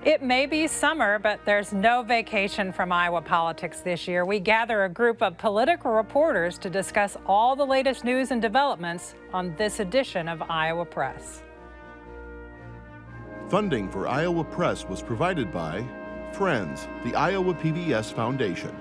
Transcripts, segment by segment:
It may be summer, but there's no vacation from Iowa politics this year. We gather a group of political reporters to discuss all the latest news and developments on this edition of Iowa Press. Funding for Iowa Press was provided by Friends, the Iowa PBS Foundation,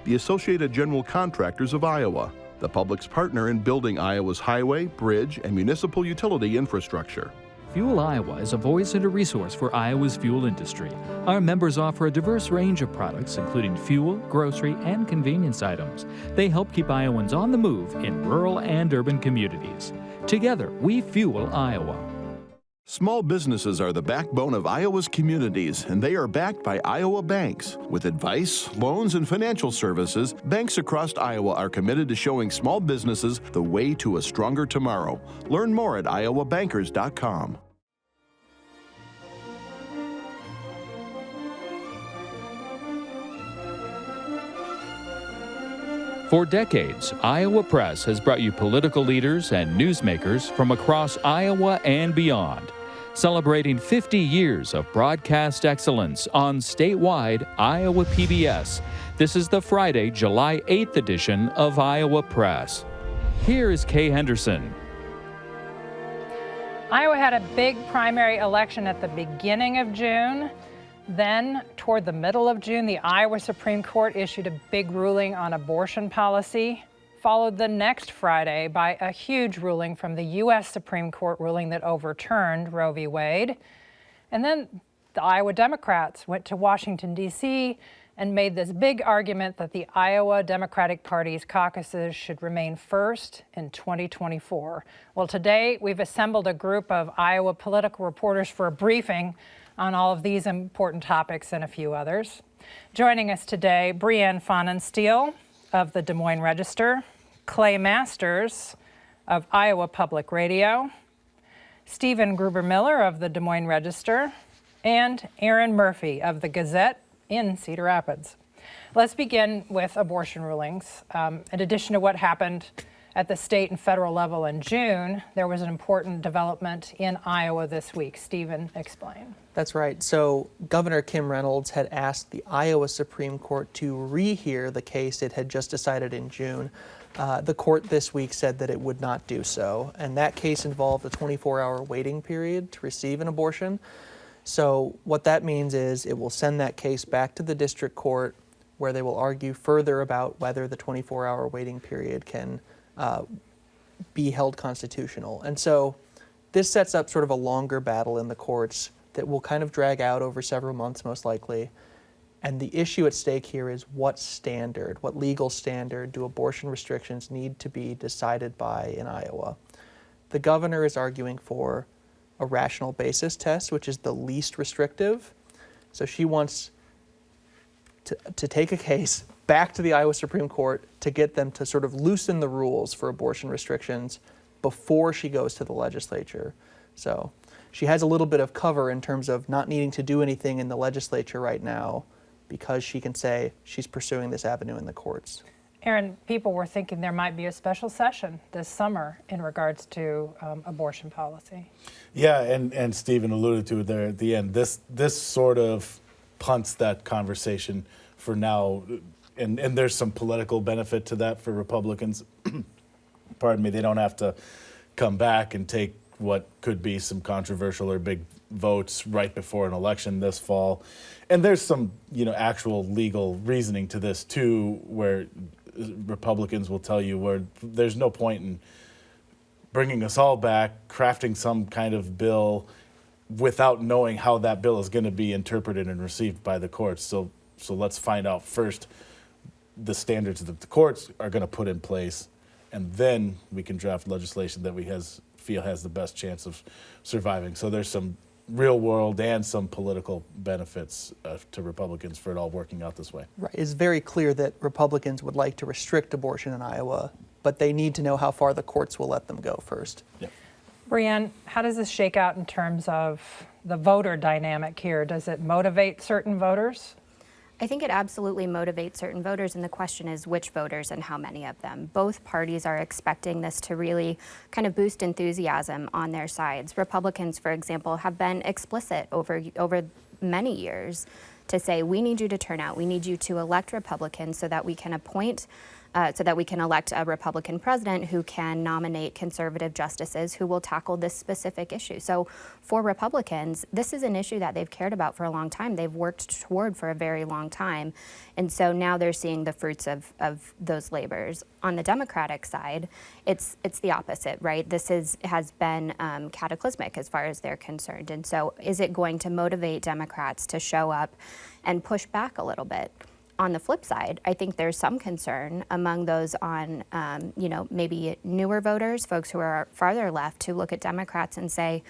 the Associated General Contractors of Iowa, the public's partner in building Iowa's highway, bridge, and municipal utility infrastructure. Fuel Iowa is a voice and a resource for Iowa's fuel industry. Our members offer a diverse range of products, including fuel, grocery, and convenience items. They help keep Iowans on the move in rural and urban communities. Together, we fuel Iowa. Small businesses are the backbone of Iowa's communities, and they are backed by Iowa banks. With advice, loans, and financial services, banks across Iowa are committed to showing small businesses the way to a stronger tomorrow. Learn more at iowabankers.com. For decades, Iowa Press has brought you political leaders and newsmakers from across Iowa and beyond, celebrating 50 years of broadcast excellence on statewide Iowa PBS. This is the Friday, July 8th edition of Iowa Press. Here is Kay Henderson. Iowa had a big primary election at the beginning of June. Then, toward the middle of June, the Iowa Supreme Court issued a big ruling on abortion policy, followed the next Friday by a huge ruling from the U.S. Supreme Court ruling that overturned Roe v. Wade. And then the Iowa Democrats went to Washington, D.C. and made this big argument that the Iowa Democratic Party's caucuses should remain first in 2024. Well, today we've assembled a group of Iowa political reporters for a briefing on all of these important topics and a few others. Joining us today, Brianne Pfannenstiel of the Des Moines Register, Clay Masters of Iowa Public Radio, Stephen Gruber-Miller of the Des Moines Register, and Erin Murphy of the Gazette in Cedar Rapids. Let's begin with abortion rulings. In addition to what happened at the state and federal level in June, there was an important development in Iowa this week. Stephen, explain. That's right. So Governor Kim Reynolds had asked the Iowa Supreme Court to rehear the case it had just decided in June. The court this week said that it would not do so, and that case involved a 24-hour waiting period to receive an abortion. So what that means is it will send that case back to the district court, where they will argue further about whether the 24-hour waiting period can be held constitutional. And so this sets up sort of a longer battle in the courts that will kind of drag out over several months, most likely. And the issue at stake here is what legal standard do abortion restrictions need to be decided by in Iowa? The governor is arguing for a rational basis test, which is the least restrictive. So she wants to take a case back to the Iowa Supreme Court to get them to sort of loosen the rules for abortion restrictions before she goes to the legislature. So she has a little bit of cover in terms of not needing to do anything in the legislature right now because she can say she's pursuing this avenue in the courts. Erin, people were thinking there might be a special session this summer in regards to abortion policy. Yeah, and Stephen alluded to it there at the end. This sort of punts that conversation for now, and there's some political benefit to that for Republicans. Pardon me, they don't have to come back and take what could be some controversial or big votes right before an election this fall. And there's some, actual legal reasoning to this too, where Republicans will tell you where there's no point in bringing us all back, crafting some kind of bill without knowing how that bill is going to be interpreted and received by the courts. So let's find out first the standards that the courts are going to put in place, and then we can draft legislation that we feel has the best chance of surviving. So there's some real world and some political benefits to Republicans for it all working out this way. Right. It's very clear that Republicans would like to restrict abortion in Iowa, but they need to know how far the courts will let them go first. Yep. Brianne, how does this shake out in terms of the voter dynamic here? Does it motivate certain voters? I think it absolutely motivates certain voters, and the question is which voters and how many of them. Both parties are expecting this to really kind of boost enthusiasm on their sides. Republicans, for example, have been explicit over many years to say, we need you to turn out, we need you to elect Republicans so that we can elect a Republican president who can nominate conservative justices who will tackle this specific issue. So for Republicans, this is an issue that they've cared about for a long time. They've worked toward for a very long time. And so now they're seeing the fruits of those labors. On the Democratic side, it's the opposite, right? This has been cataclysmic as far as they're concerned. And so is it going to motivate Democrats to show up and push back a little bit? On the flip side, I think there's some concern among those on, maybe newer voters, folks who are farther left, who look at Democrats and say,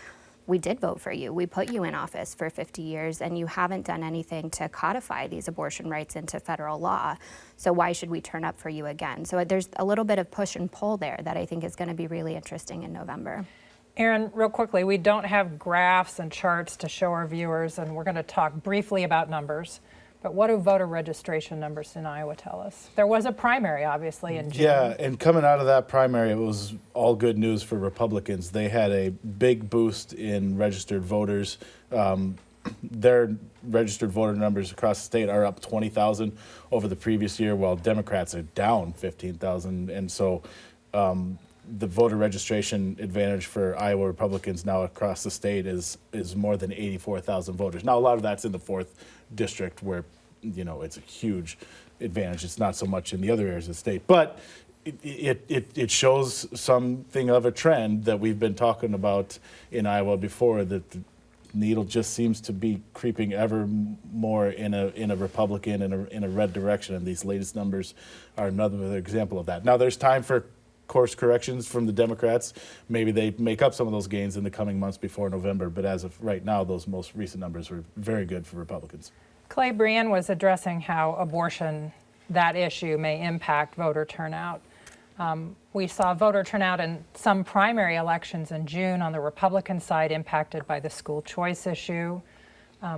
we did vote for you. We put you in office for 50 years, and you haven't done anything to codify these abortion rights into federal law. So why should we turn up for you again? So there's a little bit of push and pull there that I think is going to be really interesting in November. Erin, real quickly, we don't have graphs and charts to show our viewers, and we're going to talk briefly about numbers. But what do voter registration numbers in Iowa tell us? There was a primary, obviously, in June. Yeah, and coming out of that primary, it was all good news for Republicans. They had a big boost in registered voters. Their registered voter numbers across the state are up 20,000 over the previous year, while Democrats are down 15,000. And so the voter registration advantage for Iowa Republicans now across the state is more than 84,000 voters. Now, a lot of that's in the 4th district where, it's a huge advantage. It's not so much in the other areas of the state. But it shows something of a trend that we've been talking about in Iowa before, that the needle just seems to be creeping ever more in a Republican, in a red direction. And these latest numbers are another example of that. Now, there's time for course corrections from the Democrats. Maybe they make up some of those gains in the coming months before November, but as of right now, those most recent numbers were very good for Republicans. Clay, Brianne was addressing how abortion, that issue, may impact voter turnout. We saw voter turnout in some primary elections in June on the Republican side impacted by the school choice issue.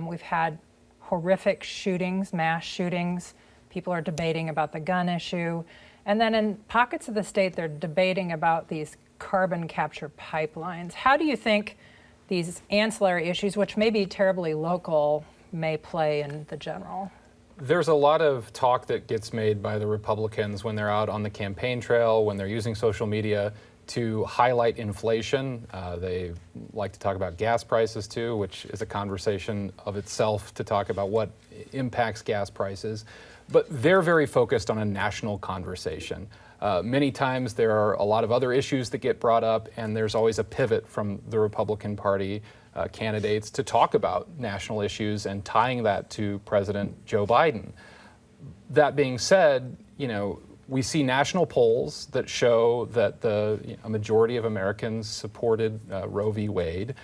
We've had horrific shootings, mass shootings. People are debating about the gun issue. And then in pockets of the state, they're debating about these carbon capture pipelines. How do you think these ancillary issues, which may be terribly local, may play in the general? There's a lot of talk that gets made by the Republicans when they're out on the campaign trail, when they're using social media to highlight inflation. They like to talk about gas prices too, which is a conversation of itself to talk about what impacts gas prices. But they're very focused on a national conversation. Many times there are a lot of other issues that get brought up, and there's always a pivot from the Republican Party candidates to talk about national issues and tying that to President Joe Biden. That being said, we see national polls that show that a majority of Americans supported Roe v. Wade.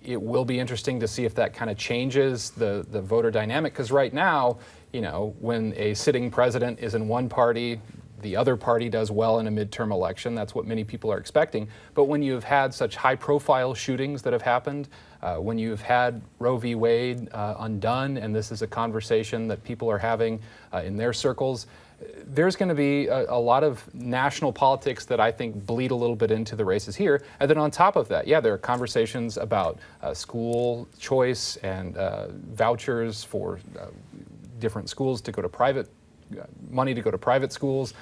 It will be interesting to see if that kind of changes the voter dynamic, because right now, when a sitting president is in one party, the other party does well in a midterm election. That's what many people are expecting. But when you've had such high-profile shootings that have happened, when you've had Roe v. Wade undone, and this is a conversation that people are having in their circles, there's going to be a lot of national politics that I think bleed a little bit into the races here. And then on top of that, there are conversations about school choice and vouchers for different schools to go to private, money to go to private schools.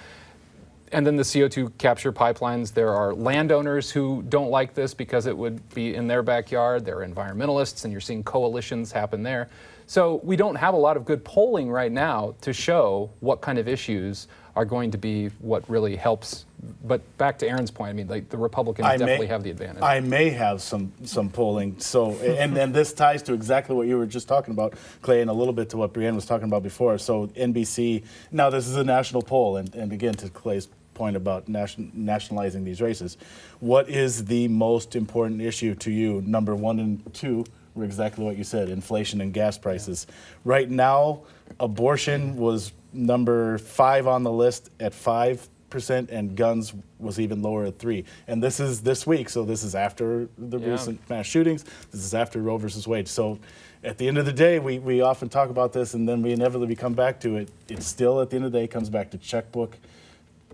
And then the CO2 capture pipelines. There are landowners who don't like this because it would be in their backyard. There are environmentalists, and you're seeing coalitions happen there. So we don't have a lot of good polling right now to show what kind of issues are going to be what really helps. But back to Erin's point, the Republicans definitely have the advantage. I may have some polling. So, and this ties to exactly what you were just talking about, Clay, and a little bit to what Brianne was talking about before. So NBC, now this is a national poll, and again, to Clay's point about nationalizing these races, what is the most important issue to you? Number 1 and 2 were exactly what you said, inflation and gas prices. Right now, abortion was number 5 on the list at 5 and guns was even lower at 3%. And this is this week, so this is after the recent mass shootings. This is after Roe versus Wade. So at the end of the day, we often talk about this, and then we inevitably come back to it. It still, at the end of the day, comes back to checkbook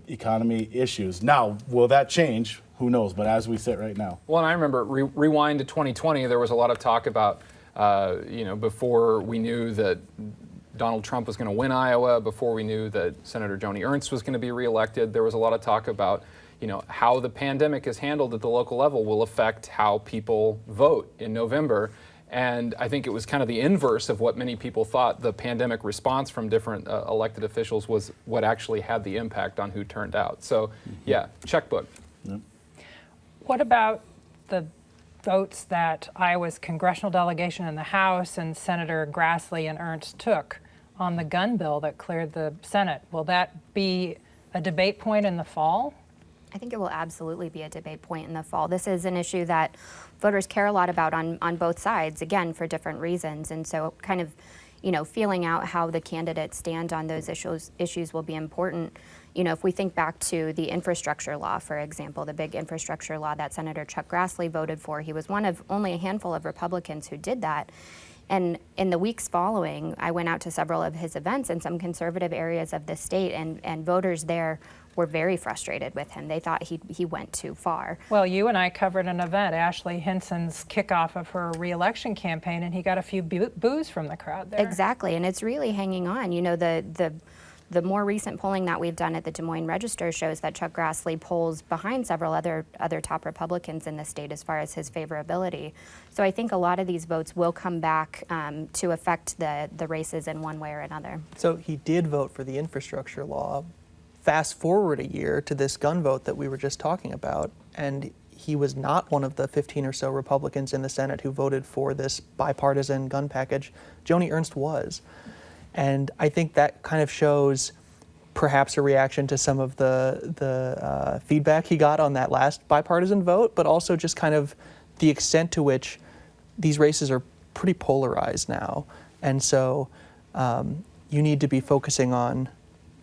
economy issues. Now, will that change? Who knows? But as we sit right now. Well, and I remember, rewind to 2020, there was a lot of talk about, before we knew that Donald Trump was going to win Iowa, before we knew that Senator Joni Ernst was going to be reelected, there was a lot of talk about, how the pandemic is handled at the local level will affect how people vote in November. And I think it was kind of the inverse of what many people thought. The pandemic response from different elected officials was what actually had the impact on who turned out. So, yeah, checkbook. Yep. What about the votes that Iowa's congressional delegation in the House and Senator Grassley and Ernst took on the gun bill that cleared the Senate? Will that be a debate point in the fall? I think it will absolutely be a debate point in the fall. This is an issue that voters care a lot about on both sides, again, for different reasons. And so kind of, feeling out how the candidates stand on those issues will be important. If we think back to the infrastructure law, for example, the big infrastructure law that Senator Chuck Grassley voted for, he was one of only a handful of Republicans who did that. And in the weeks following, I went out to several of his events in some conservative areas of the state, and voters there were very frustrated with him. They thought he went too far. Well, you and I covered an event, Ashley Hinson's kickoff of her re-election campaign, and he got a few boos from the crowd there. Exactly, and it's really hanging on. The more recent polling that we've done at the Des Moines Register shows that Chuck Grassley polls behind several other top Republicans in the state as far as his favorability. So I think a lot of these votes will come back to affect the races in one way or another. So he did vote for the infrastructure law. Fast forward a year to this gun vote that we were just talking about, and he was not one of the 15 or so Republicans in the Senate who voted for this bipartisan gun package. Joni Ernst was. And I think that kind of shows perhaps a reaction to some of the feedback he got on that last bipartisan vote, but also just kind of the extent to which these races are pretty polarized now. And so you need to be focusing on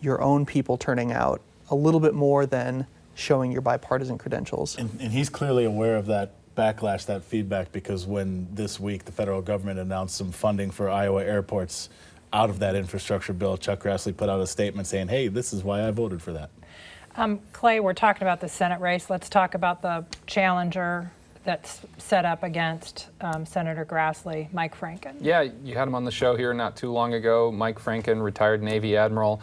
your own people turning out a little bit more than showing your bipartisan credentials. And he's clearly aware of that backlash, that feedback, because when this week the federal government announced some funding for Iowa airports out of that infrastructure bill, Chuck Grassley put out a statement saying, hey, this is why I voted for that. Clay, we're talking about the Senate race. Let's talk about the challenger that's set up against Senator Grassley, Mike Franken. Yeah, you had him on the show here not too long ago. Mike Franken, retired Navy admiral,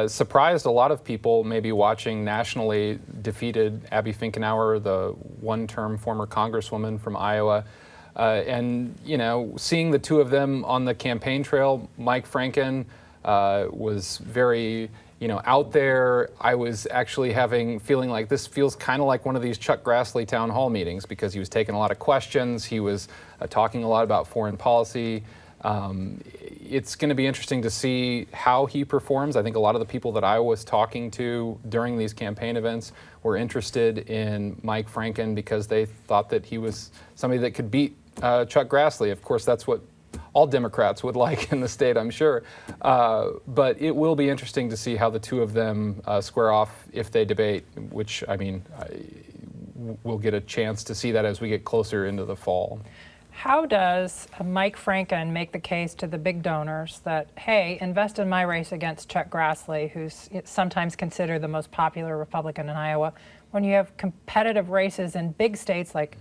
surprised a lot of people maybe watching nationally, defeated Abby Finkenauer, the one-term former congresswoman from Iowa. And, seeing the two of them on the campaign trail, Mike Franken was very, out there. I was actually feeling like this feels kind of like one of these Chuck Grassley town hall meetings, because he was taking a lot of questions. He was talking a lot about foreign policy. It's going to be interesting to see how he performs. I think a lot of the people that I was talking to during these campaign events were interested in Mike Franken because they thought that he was somebody that could beat Chuck Grassley. Of course, that's what all Democrats would like in the state, I'm sure. But it will be interesting to see how the two of them square off if they debate, which, we'll get a chance to see that as we get closer into the fall. How does Mike Franken make the case to the big donors that, hey, invest in my race against Chuck Grassley, who's sometimes considered the most popular Republican in Iowa, when you have competitive races in big states like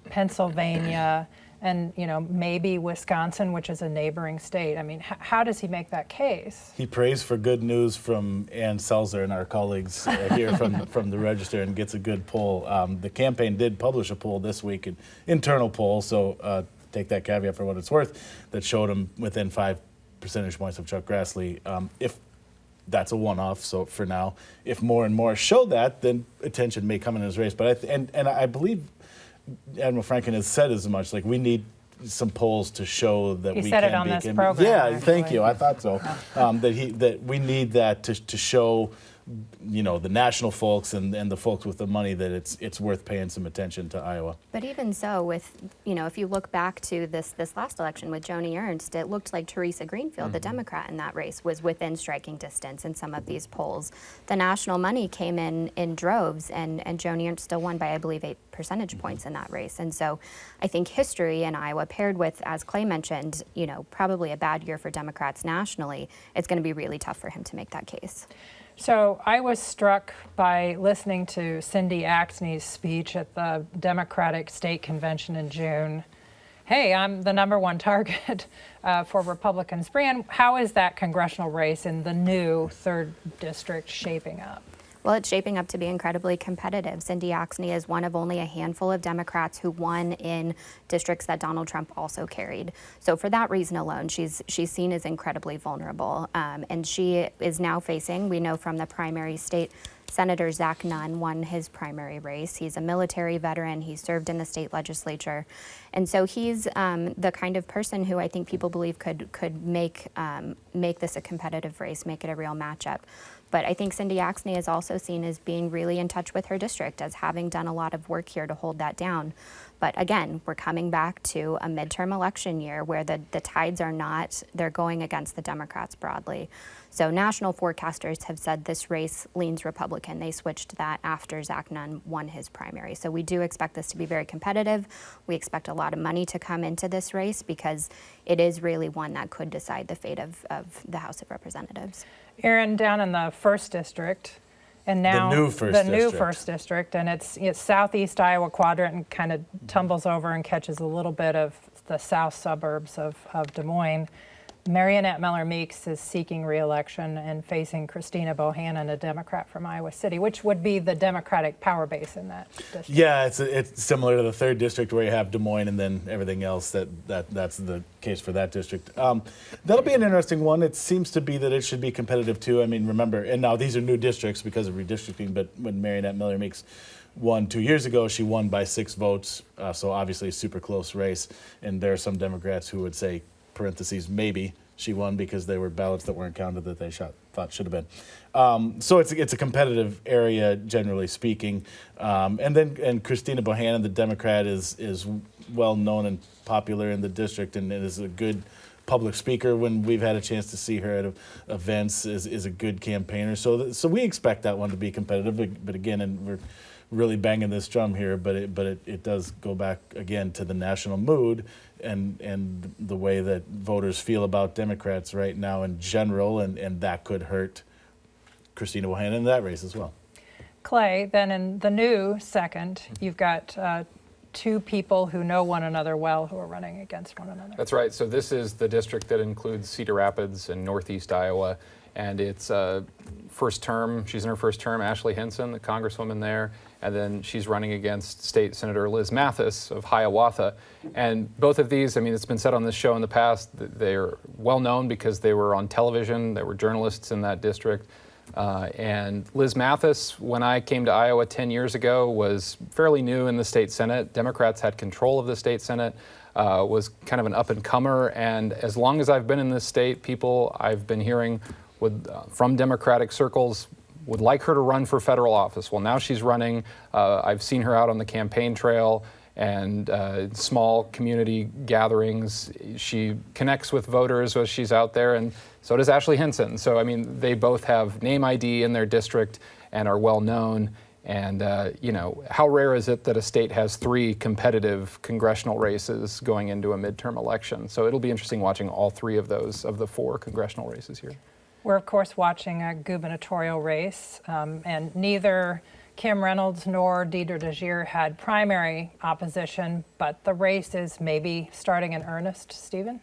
Pennsylvania and maybe Wisconsin, which is a neighboring state? I mean, how does he make that case? He prays for good news from Ann Selzer and our colleagues here from the Register, and gets a good poll. The campaign did publish a poll this week, an internal poll, so take that caveat for what it's worth, that showed him within 5 percentage points of Chuck Grassley. If that's a one-off, so for now, if more and more show that, then attention may come in his race. But I believe Admiral Franken has said as much, like, we need some polls to show that we can be. He said it on this program. Yeah, actually. thank you. I thought so. That we need that to show the national folks and the folks with the money that it's worth paying some attention to Iowa. But even so, with if you look back to this last election with Joni Ernst, it looked like Teresa Greenfield, the Democrat in that race, was within striking distance in some of these polls. The national money came in droves, and Joni Ernst still won by, I believe, 8 percentage points in that race. And so I think history in Iowa, paired with, as Clay mentioned, probably a bad year for Democrats nationally, it's going to be really tough for him to make that case. So I was struck by listening to Cindy Axne's speech at the Democratic State Convention in June. Hey, I'm the #1 target for Republicans. Brianne, how is that congressional race in the new 3rd District shaping up? Well, it's shaping up to be incredibly competitive. Cindy Axne is one of only a handful of Democrats who won in districts that Donald Trump also carried. So for that reason alone, she's seen as incredibly vulnerable. And she is now facing, we know from the primary state, Senator Zach Nunn won his primary race. He's a military veteran. He served in the state legislature. And so he's the kind of person who I think people believe could make this a competitive race, make it a real matchup. But I think Cindy Axne is also seen as being really in touch with her district, as having done a lot of work here to hold that down. But again, we're coming back to a midterm election year where the tides are not, they're going against the Democrats broadly. So national forecasters have said this race leans Republican. They switched that after Zach Nunn won his primary. So we do expect this to be very competitive. We expect a lot of money to come into this race because it is really one that could decide the fate of the House of Representatives. Erin, down in the 1st District, and now the new first district, and it's southeast Iowa quadrant and kind of tumbles over and catches a little bit of the south suburbs of Des Moines. Marionette Miller-Meeks is seeking re-election and facing Christina Bohannon, a Democrat from Iowa City, which would be the Democratic power base in that district. Yeah, it's similar to the 3rd District where you have Des Moines and then everything else that's the case for that district. That'll be an interesting one. It seems to be that it should be competitive too. I mean, remember, and now these are new districts because of redistricting, but when Marionette Miller-Meeks won 2 years ago, she won by 6 votes, so obviously a super close race. And there are some Democrats who would say, parentheses, maybe she won because they were ballots that weren't counted that they thought should have been. So it's a competitive area, generally speaking. And Christina Bohannon, the Democrat, is well known and popular in the district and is a good public speaker when we've had a chance to see her at events, is a good campaigner. So we expect that one to be competitive. But again, and we're really banging this drum here, but it does go back again to the national mood and the way that voters feel about Democrats right now in general, and that could hurt Christina Bohannon in that race as well. Clay, then in the new 2nd, you've got 2 people who know one another well who are running against one another. That's right. So this is the district that includes Cedar Rapids and northeast Iowa, and it's first term. She's in her first term, Ashley Hinson, the congresswoman there, and then she's running against State Senator Liz Mathis of Hiawatha. And both of these, I mean, it's been said on this show in the past, that they're well known because they were on television, they were journalists in that district. And Liz Mathis, when I came to Iowa 10 years ago, was fairly new in the state Senate. Democrats had control of the state Senate, was kind of an up-and-comer. And as long as I've been in this state, people I've been hearing from Democratic circles would like her to run for federal office. Well, now she's running. I've seen her out on the campaign trail and small community gatherings. She connects with voters as she's out there, and so does Ashley Hinson. So, I mean, they both have name ID in their district and are well known. And, how rare is it that a state has 3 competitive congressional races going into a midterm election? So it'll be interesting watching all 3 of those, of the 4 congressional races here. We're, of course, watching a gubernatorial race, and neither Kim Reynolds nor Deidre DeGier had primary opposition, but the race is maybe starting in earnest. Stephen?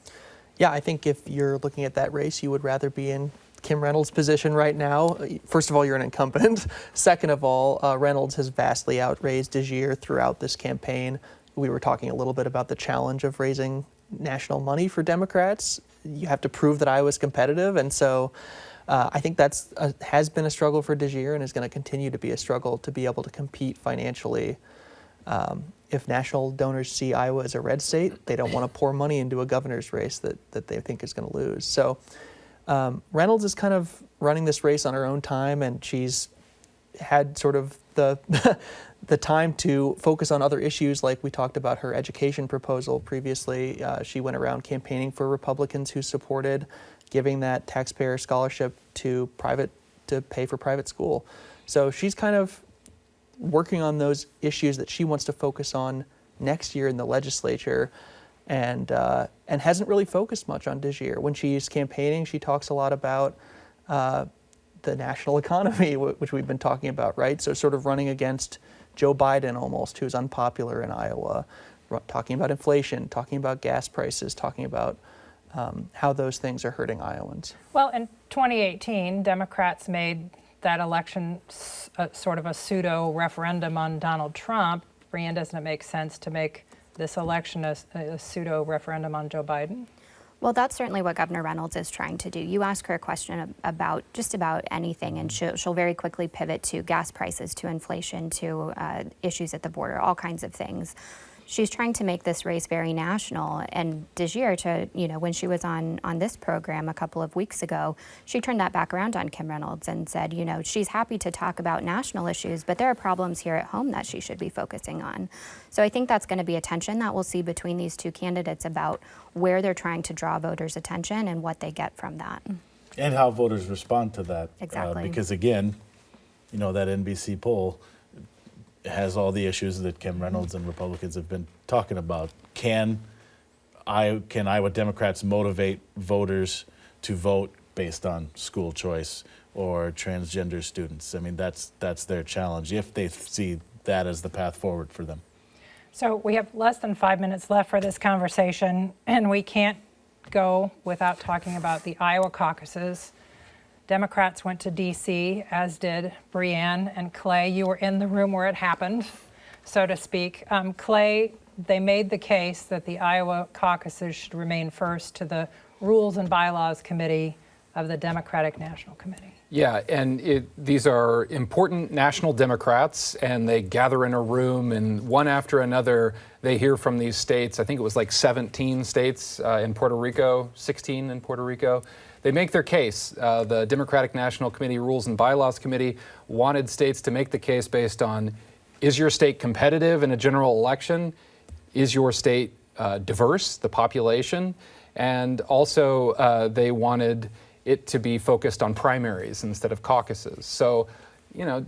Yeah, I think if you're looking at that race, you would rather be in Kim Reynolds' position right now. First of all, you're an incumbent. Second of all, Reynolds has vastly outraised DeGier throughout this campaign. We were talking a little bit about the challenge of raising national money for Democrats. You have to prove that Iowa's competitive, and so I think that's has been a struggle for DeGier and is going to continue to be a struggle to be able to compete financially. If national donors see Iowa as a red state, they don't want to pour money into a governor's race that they think is going to lose. So Reynolds is kind of running this race on her own time, and she's had sort of the the time to focus on other issues, like we talked about her education proposal previously. She went around campaigning for Republicans who supported giving that taxpayer scholarship to pay for private school. So she's kind of working on those issues that she wants to focus on next year in the legislature, and hasn't really focused much on this year. When she's campaigning, she talks a lot about the national economy, which we've been talking about, right? So sort of running against Joe Biden almost, who's unpopular in Iowa, talking about inflation, talking about gas prices, talking about how those things are hurting Iowans. Well, in 2018, Democrats made that election sort of a pseudo referendum on Donald Trump. Brianne, doesn't it make sense to make this election a pseudo referendum on Joe Biden? Well, that's certainly what Governor Reynolds is trying to do. You ask her a question about just about anything, and she'll very quickly pivot to gas prices, to inflation, to issues at the border, all kinds of things. She's trying to make this race very national. And this year, when she was on this program a couple of weeks ago, she turned that back around on Kim Reynolds and said, she's happy to talk about national issues, but there are problems here at home that she should be focusing on. So I think that's going to be a tension that we'll see between these two candidates about where they're trying to draw voters' attention and what they get from that. And how voters respond to that. Exactly. Because again, that NBC poll has all the issues that Kim Reynolds and Republicans have been talking about. Can Iowa Democrats motivate voters to vote based on school choice or transgender students? I mean, that's their challenge, if they see that as the path forward for them. So we have less than 5 minutes left for this conversation, and we can't go without talking about the Iowa caucuses. Democrats went to D.C., as did Brianne and Clay. You were in the room where it happened, so to speak. Clay, they made the case that the Iowa caucuses should remain first to the Rules and Bylaws Committee of the Democratic National Committee. Yeah, and these are important national Democrats, and they gather in a room, and one after another, they hear from these states. I think it was like 17 states in Puerto Rico, 16 in Puerto Rico. They make their case. The Democratic National Committee Rules and Bylaws Committee wanted states to make the case based on, is your state competitive in a general election? Is your state diverse, the population? And also they wanted it to be focused on primaries instead of caucuses. So,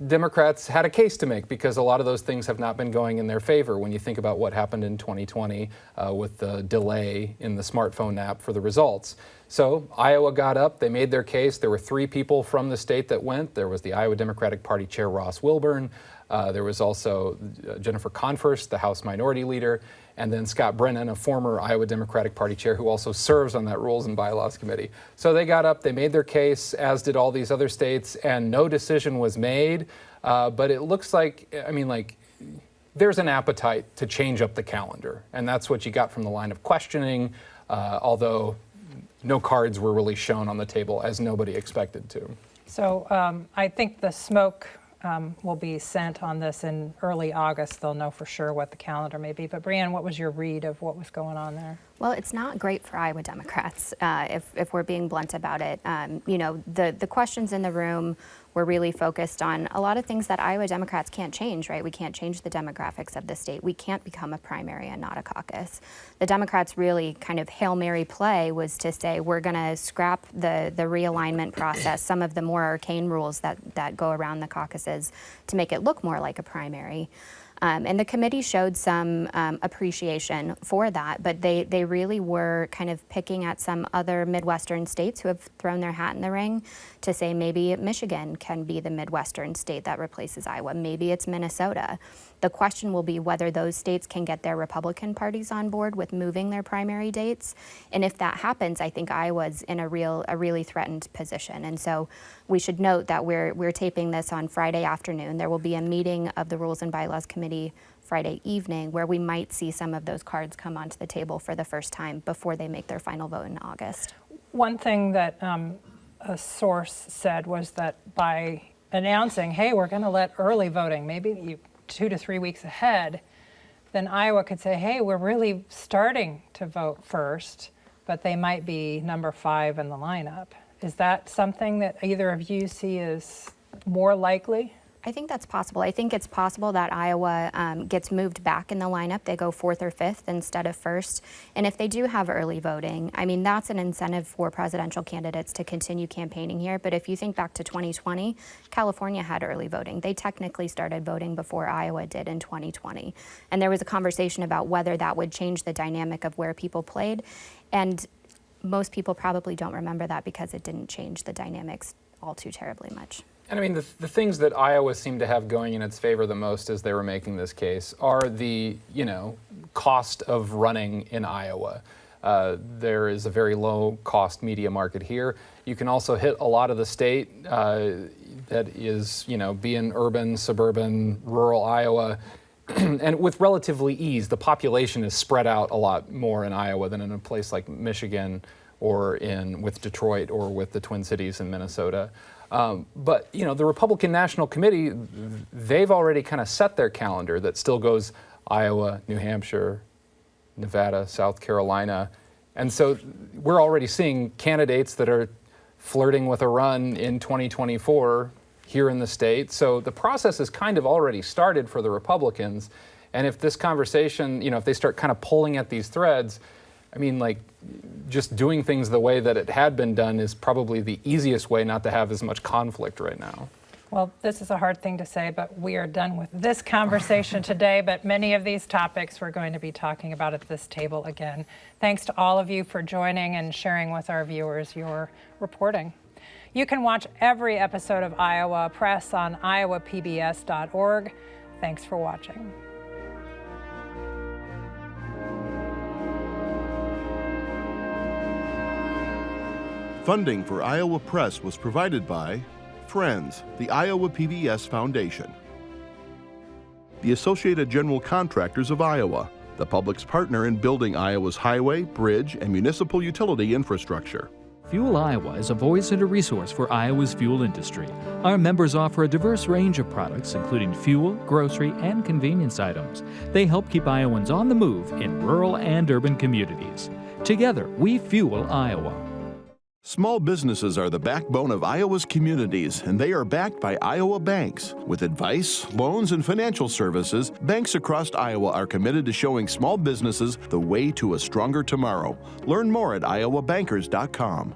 Democrats had a case to make because a lot of those things have not been going in their favor when you think about what happened in 2020 with the delay in the smartphone app for the results. So Iowa got up, they made their case. There were 3 people from the state that went. There was the Iowa Democratic Party Chair Ross Wilburn. There was also Jennifer Confirst, the House Minority Leader, and then Scott Brennan, a former Iowa Democratic Party chair who also serves on that Rules and Bylaws Committee. So they got up, they made their case, as did all these other states, and no decision was made. But it looks like, there's an appetite to change up the calendar. And that's what you got from the line of questioning, although no cards were really shown on the table, as nobody expected to. So I think the smoke will be sent on this in early August. They'll know for sure what the calendar may be. But Brianne, what was your read of what was going on there? Well, it's not great for Iowa Democrats, if we're being blunt about it. The questions in the room were really focused on a lot of things that Iowa Democrats can't change, right? We can't change the demographics of the state. We can't become a primary and not a caucus. The Democrats' really kind of Hail Mary play was to say, we're going to scrap the realignment process, some of the more arcane rules that go around the caucuses to make it look more like a primary. And the committee showed some appreciation for that, but they really were kind of picking at some other Midwestern states who have thrown their hat in the ring to say maybe Michigan can be the Midwestern state that replaces Iowa. Maybe it's Minnesota. The question will be whether those states can get their Republican parties on board with moving their primary dates. And if that happens, I think Iowa's in a really threatened position. And so we should note that we're taping this on Friday afternoon. There will be a meeting of the Rules and Bylaws Committee Friday evening where we might see some of those cards come onto the table for the first time before they make their final vote in August. One thing that a source said was that by announcing, hey, we're going to let early voting, maybe 2 to 3 weeks ahead, then Iowa could say, hey, we're really starting to vote first, but they might be number 5 in the lineup. Is that something that either of you see as more likely? I think that's possible. I think it's possible that Iowa gets moved back in the lineup. They go 4th or 5th instead of 1st. And if they do have early voting, I mean, that's an incentive for presidential candidates to continue campaigning here. But if you think back to 2020, California had early voting. They technically started voting before Iowa did in 2020. And there was a conversation about whether that would change the dynamic of where people played. And most people probably don't remember that because it didn't change the dynamics all too terribly much. And I mean, the things that Iowa seemed to have going in its favor the most as they were making this case are the, cost of running in Iowa. There is a very low cost media market here. You can also hit a lot of the state that is, be in urban, suburban, rural Iowa. And with relatively ease. The population is spread out a lot more in Iowa than in a place like Michigan or with Detroit or with the Twin Cities in Minnesota. But the Republican National Committee, they've already kind of set their calendar that still goes Iowa, New Hampshire, Nevada, South Carolina. And so we're already seeing candidates that are flirting with a run in 2024 here in the state. So the process is kind of already started for the Republicans. And if this conversation, if they start kind of pulling at these threads, I mean, just doing things the way that it had been done is probably the easiest way not to have as much conflict right now. Well, this is a hard thing to say, but we are done with this conversation today. But many of these topics we're going to be talking about at this table again. Thanks to all of you for joining and sharing with our viewers your reporting. You can watch every episode of Iowa Press on iowapbs.org. Thanks for watching. Funding for Iowa Press was provided by Friends, the Iowa PBS Foundation, the Associated General Contractors of Iowa, the public's partner in building Iowa's highway, bridge, and municipal utility infrastructure. Fuel Iowa is a voice and a resource for Iowa's fuel industry. Our members offer a diverse range of products, including fuel, grocery, and convenience items. They help keep Iowans on the move in rural and urban communities. Together, we fuel Iowa. Small businesses are the backbone of Iowa's communities, and they are backed by Iowa banks. With advice, loans, and financial services, banks across Iowa are committed to showing small businesses the way to a stronger tomorrow. Learn more at iowabankers.com.